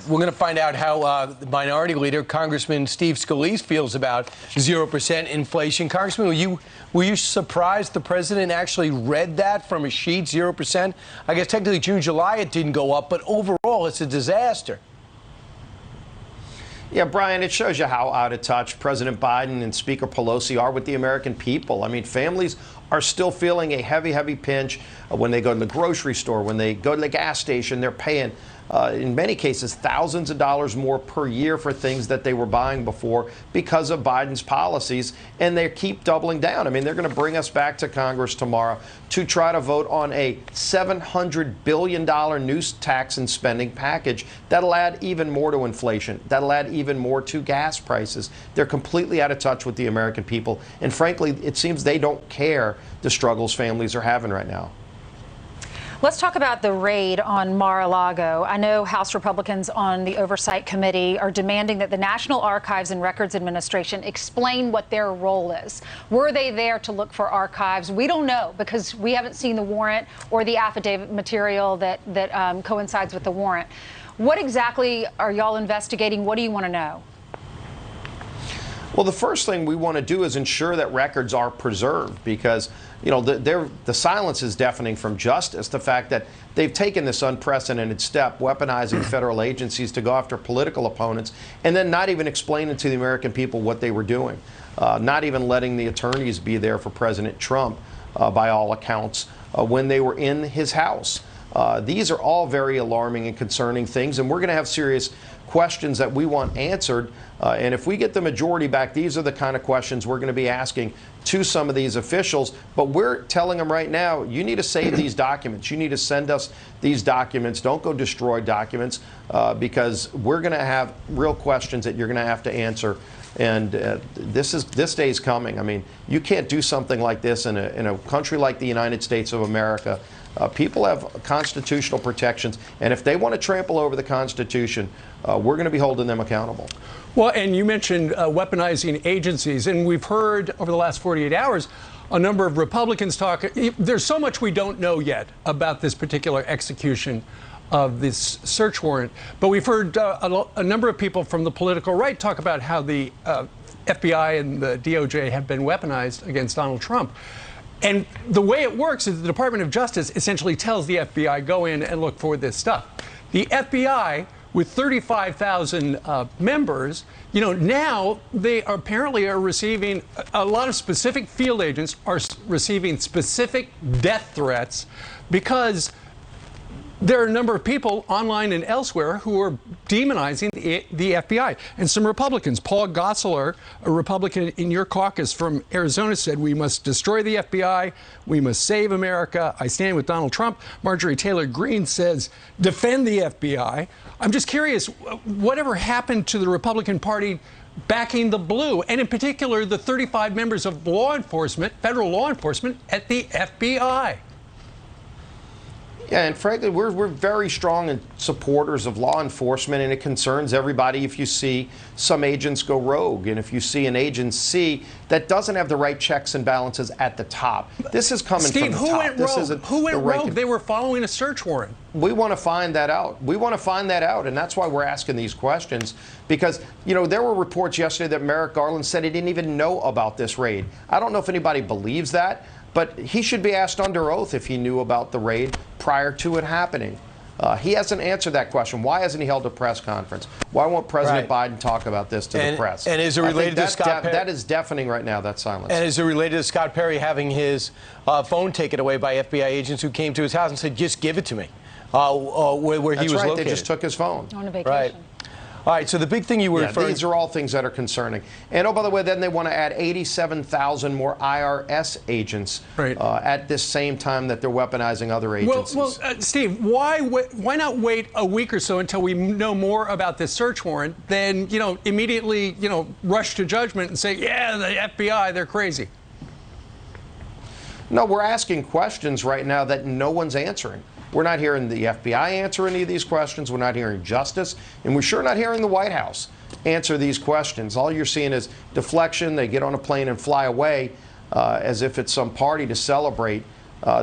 We're going to find out how the Minority Leader, Congressman Steve Scalise, feels about 0% inflation. Congressman, were you surprised the president actually read that from a sheet, 0%? I guess technically June, July it didn't go up, but overall it's a disaster. Yeah, Brian, it shows you how out of touch President Biden and Speaker Pelosi are with the American people. I mean, families are still feeling a heavy, heavy pinch when they go to the grocery store, when they go to the gas station. They're paying, in many cases, thousands of dollars more per year for things that they were buying before because of Biden's policies, and they keep doubling down. I mean, they're going to bring us back to Congress tomorrow to try to vote on a $700 billion new tax and spending package that'll add even more to inflation, that'll add even more to gas prices. They're completely out of touch with the American people, and frankly, it seems they don't care the struggles families are having right now. Let's talk about the raid on Mar-a-Lago. I know House Republicans on the Oversight Committee are demanding that the National Archives and Records Administration explain what their role is. Were they there to look for archives? We don't know because we haven't seen the warrant or the affidavit material that coincides with the warrant. What exactly are y'all investigating? What do you want to know? Well, the first thing we want to do is ensure that records are preserved because, you know, the silence is deafening from justice. The fact that they've taken this unprecedented step, weaponizing federal agencies to go after political opponents, and then not even explaining to the American people what they were doing, not even letting the attorneys be there for President Trump, by all accounts, when they were in his house. These are all very alarming and concerning things, and we're going to have serious questions that we want answered. And if we get the majority back, these are the kind of questions we're going to be asking to some of these officials. But we're telling them right now, you need to save these documents. You need to send us these documents. Don't go destroy documents because we're going to have real questions that you're going to have to answer. And this day's coming. I mean, you can't do something like this in a country like the United States of America. People have constitutional protections, and if they want to trample over the Constitution, we're going to be holding them accountable. Well, and you mentioned weaponizing agencies, and we've heard over the last 48 hours a number of Republicans talk. There's so much we don't know yet about this particular execution of this search warrant, but we've heard a number of people from the political right talk about how the FBI and the DOJ have been weaponized against Donald Trump. And the way it works is the Department of Justice essentially tells the FBI, go in and look for this stuff. The FBI, with 35,000 members, you know, now they apparently are receiving, a lot of specific field agents are receiving specific death threats because there are a number of people online and elsewhere who are demonizing the FBI. And some Republicans, Paul Gosseler, a Republican in your caucus from Arizona, said we must destroy the FBI, we must save America, I stand with Donald Trump. Marjorie Taylor Greene says defend the FBI. I'm just curious, whatever happened to the Republican Party backing the blue, and in particular the 35 members of law enforcement, federal law enforcement at the FBI? Yeah, and frankly, we're very strong supporters of law enforcement, and it concerns everybody if you see some agents go rogue, and if you see an agency that doesn't have the right checks and balances at the top. This is coming Steve, from the top. Who went rogue? They were following a search warrant. We want to find that out. We want to find that out, and that's why we're asking these questions. Because, you know, there were reports yesterday that Merrick Garland said he didn't even know about this raid. I don't know if anybody believes that, but he should be asked under oath if he knew about the raid prior to it happening. He hasn't answered that question. Why hasn't he held a press conference? Why won't President Biden talk about this to the press? And is it related to Scott Perry? That is deafening right now, that silence. And is it related to Scott Perry having his phone taken away by FBI agents who came to his house and said, just give it to me, where he was located? They just took his phone. On a vacation. Right. All right, so the big thing you were referring to... These are all things that are concerning. And, oh, by the way, then they want to add 87,000 more IRS agents at this same time that they're weaponizing other agencies. Well, Steve, why not wait a week or so until we know more about this search warrant, then, you know, immediately, you know, rush to judgment and say, yeah, the FBI, they're crazy? No, we're asking questions right now that no one's answering. We're not hearing the FBI answer any of these questions. We're not hearing justice. And we're sure not hearing the White House answer these questions. All you're seeing is deflection. They get on a plane and fly away as if it's some party to celebrate.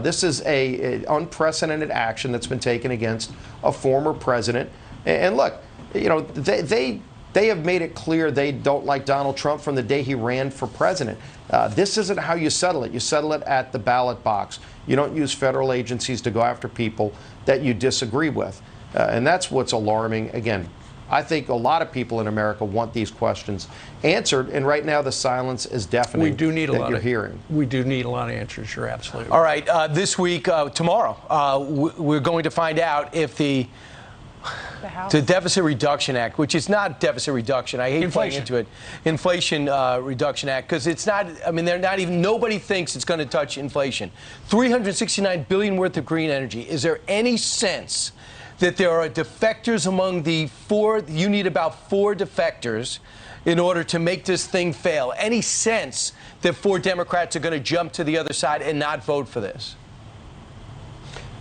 This is an unprecedented action that's been taken against a former president. And look, you know, they have made it clear they don't like Donald Trump from the day he ran for president. This isn't how you settle it. You settle it at the ballot box. You don't use federal agencies to go after people that you disagree with. And that's what's alarming. Again, I think a lot of people in America want these questions answered, and right now the silence is deafening. We do need a lot of hearing. We do need a lot of answers. You're absolutely right. All right, this week, tomorrow, we're going to find out if the Deficit Reduction Act, which is not deficit reduction. I hate playing into it. Inflation Reduction Act, because it's not, I mean, they're not even, nobody thinks it's going to touch inflation. $369 billion worth of green energy. Is there any sense that there are defectors among the four? You need about 4 defectors in order to make this thing fail. Any sense that 4 Democrats are going to jump to the other side and not vote for this?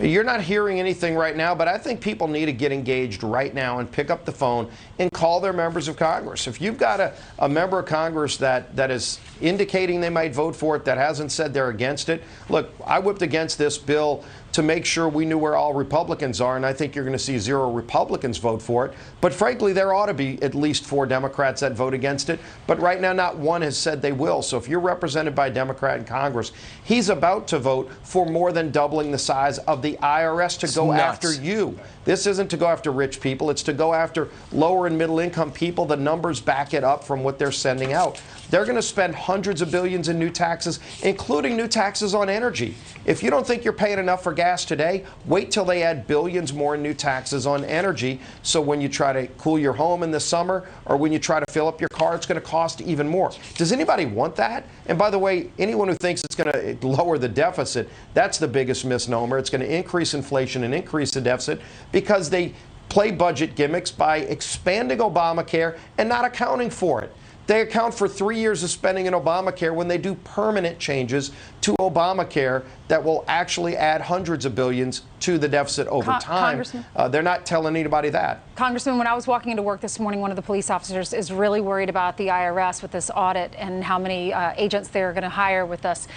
You're not hearing anything right now, but I think people need to get engaged right now and pick up the phone and call their members of Congress. If you've got a member of Congress that is indicating they might vote for it, that hasn't said they're against it, look, I whipped against this bill to make sure we knew where all Republicans are, and I think you're going to see 0 Republicans vote for it. But frankly, there ought to be at least 4 Democrats that vote against it. But right now, not one has said they will. So if you're represented by a Democrat in Congress, he's about to vote for more than doubling the size of the IRS to go after you. This isn't to go after rich people. It's to go after lower and middle income people. The numbers back it up from what they're sending out. They're going to spend hundreds of billions in new taxes, including new taxes on energy. If you don't think you're paying enough for gas today, wait till they add billions more in new taxes on energy. So when you try to cool your home in the summer or when you try to fill up your car, it's going to cost even more. Does anybody want that? And by the way, anyone who thinks it's going to lower the deficit, that's the biggest misnomer. It's going to increase inflation and increase the deficit because they play budget gimmicks by expanding Obamacare and not accounting for it. They account for 3 years of spending in Obamacare when they do permanent changes to Obamacare that will actually add hundreds of billions to the deficit over time. They're not telling anybody that. Congressman, when I was walking into work this morning, one of the police officers is really worried about the IRS with this audit and how many agents they're going to hire with us.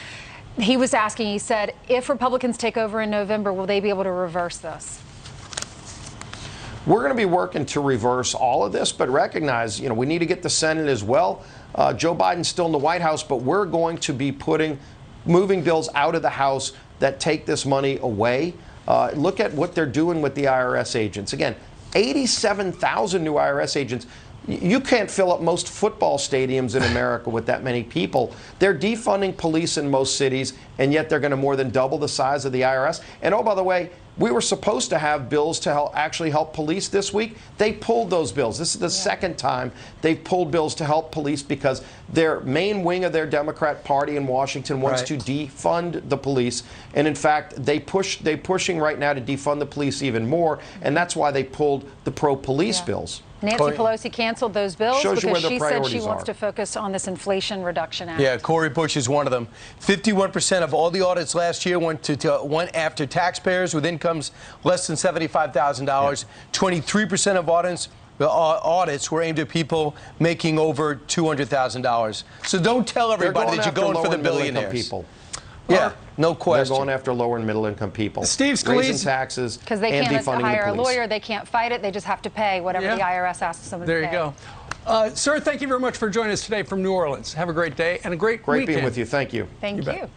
He was asking, he said, if Republicans take over in November, will they be able to reverse this? We're going to be working to reverse all of this, but recognize, we need to get the Senate as well. Joe Biden's still in the White House, but we're going to be moving bills out of the House that take this money away. Look at what they're doing with the IRS agents. Again, 87,000 new IRS agents. You can't fill up most football stadiums in America with that many people. They're defunding police in most cities, and yet they're going to more than double the size of the IRS. And oh, by the way, we were supposed to have bills to actually help police this week. They pulled those bills. This is the second time they've pulled bills to help police because their main wing of their Democrat Party in Washington wants to defund the police. And in fact, they're pushing right now to defund the police even more. And that's why they pulled the pro-police bills. Nancy Pelosi canceled those bills because she said she wants are. to focus on this Inflation Reduction Act. Yeah, Cori Bush is one of them. 51% of all the audits last year went after taxpayers with incomes less than $75,000. 23% of audits were aimed at people making over $200,000. So don't tell everybody that you're going for the billionaires. People. Yeah, no question. They're going after lower and middle income people. Steve Scalise, raising taxes because they and can't defunding hire the police. a lawyer, they can't fight it, they just have to pay whatever the IRS asks them to pay. There you go. Sir, thank you very much for joining us today from New Orleans. Have a great day and a great weekend. Great being with you. Thank you. Thank you.